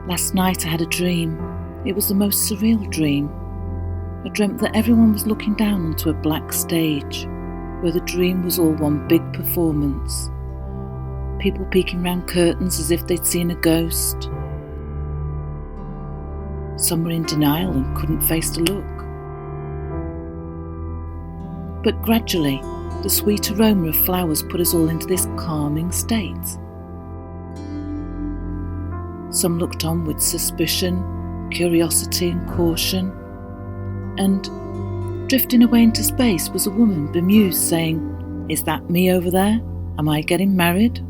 Last night I had a dream. It was the most surreal dream. I dreamt that everyone was looking down onto a black stage, where the dream was all one big performance. People peeking round curtains as if they'd seen a ghost. Some were in denial and couldn't face to look. But gradually, the sweet aroma of flowers put us all into this calming state. Some looked on with suspicion, curiosity and caution, and drifting away into space was a woman bemused saying, "Is that me over there? Am I getting married?"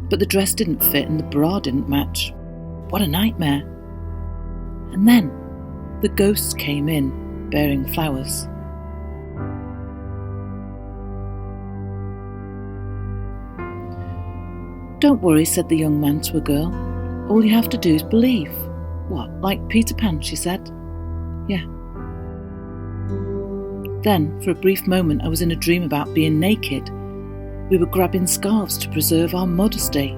But the dress didn't fit and the bra didn't match. What a nightmare. And then the ghosts came in, bearing flowers. "Don't worry," said the young man to a girl. "All you have to do is believe." "What, like Peter Pan?" she said. "Yeah." Then, for a brief moment, I was in a dream about being naked. We were grabbing scarves to preserve our modesty.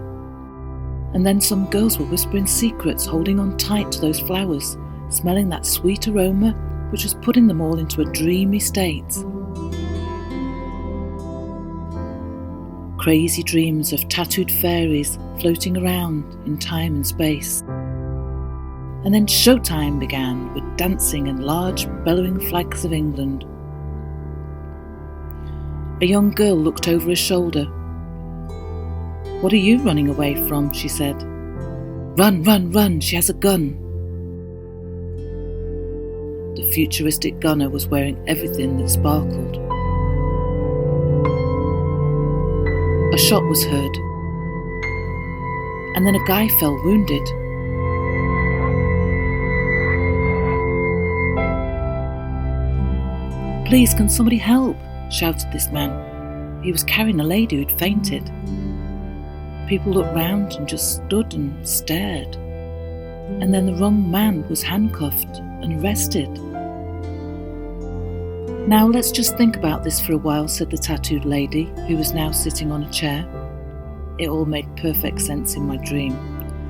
And then some girls were whispering secrets, holding on tight to those flowers, smelling that sweet aroma, which was putting them all into a dreamy state. Crazy dreams of tattooed fairies floating around in time and space. And then showtime began with dancing and large bellowing flags of England. A young girl looked over her shoulder. "What are you running away from?" she said. "Run, run, run, she has a gun." The futuristic gunner was wearing everything that sparkled. A shot was heard, and then a guy fell wounded. "Please, can somebody help?" shouted this man. He was carrying a lady who'd fainted. People looked round and just stood and stared. And then the wrong man was handcuffed and arrested. "Now let's just think about this for a while," said the tattooed lady, who was now sitting on a chair. It all made perfect sense in my dream.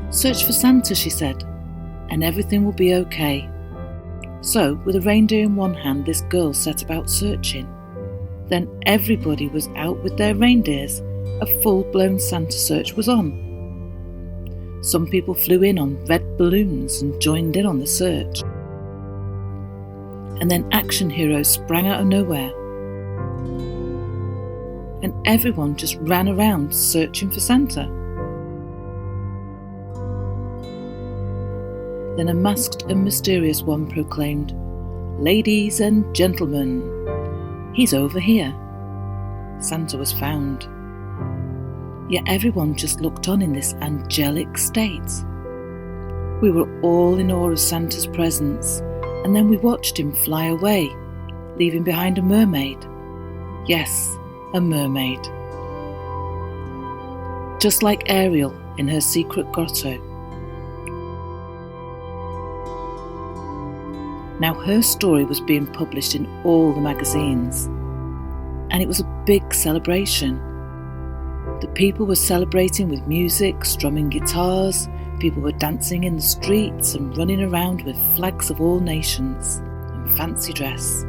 "Search for Santa," she said, "and everything will be okay." So, with a reindeer in one hand, this girl set about searching. Then everybody was out with their reindeers. A full-blown Santa search was on. Some people flew in on red balloons and joined in on the search. And then action heroes sprang out of nowhere. And everyone just ran around searching for Santa. Then a masked and mysterious one proclaimed, "Ladies and gentlemen, he's over here." Santa was found. Yet everyone just looked on in this angelic state. We were all in awe of Santa's presence, and then we watched him fly away, leaving behind a mermaid. Yes, a mermaid. Just like Ariel in her secret grotto. Now her story was being published in all the magazines, and it was a big celebration. The people were celebrating with music, strumming guitars, people were dancing in the streets and running around with flags of all nations and fancy dress.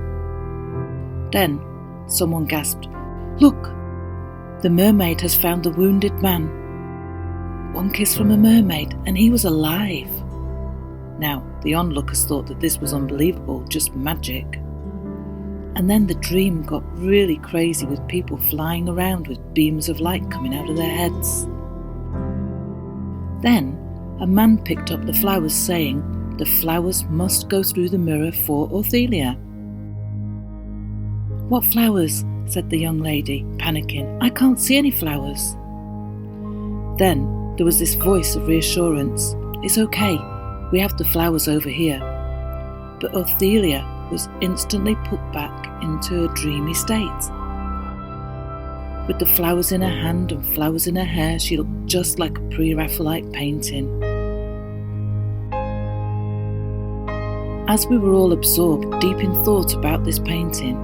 Then someone gasped, "Look, the mermaid has found the wounded man. One kiss from a mermaid and he was alive." Now, the onlookers thought that this was unbelievable, just magic. And then the dream got really crazy with people flying around with beams of light coming out of their heads. Then a man picked up the flowers saying, "The flowers must go through the mirror for Ophelia." "What flowers?" said the young lady, panicking. "I can't see any flowers." Then there was this voice of reassurance. "It's okay, we have the flowers over here." But Ophelia was instantly put back into a dreamy state. With the flowers in her hand and flowers in her hair, she looked just like a pre-Raphaelite painting. As we were all absorbed deep in thought about this painting,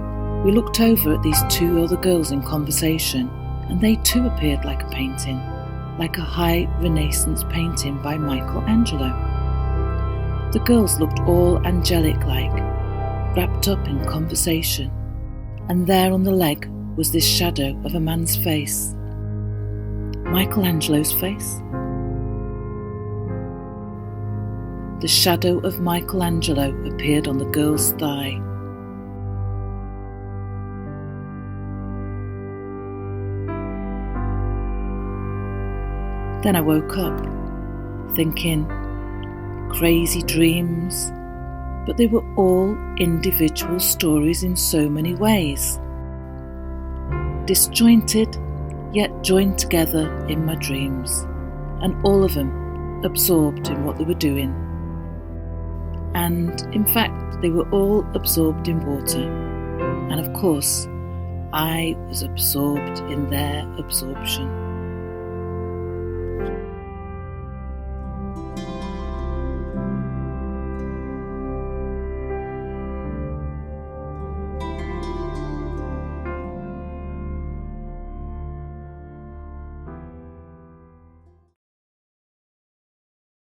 we looked over at these two other girls in conversation, and they too appeared like a painting, like a high Renaissance painting by Michelangelo. The girls looked all angelic-like, wrapped up in conversation, and there on the leg was this shadow of a man's face. Michelangelo's face? The shadow of Michelangelo appeared on the girl's thigh. Then I woke up, thinking, crazy dreams, but they were all individual stories in so many ways. Disjointed, yet joined together in my dreams, and all of them absorbed in what they were doing. And in fact, they were all absorbed in water, and of course, I was absorbed in their absorption.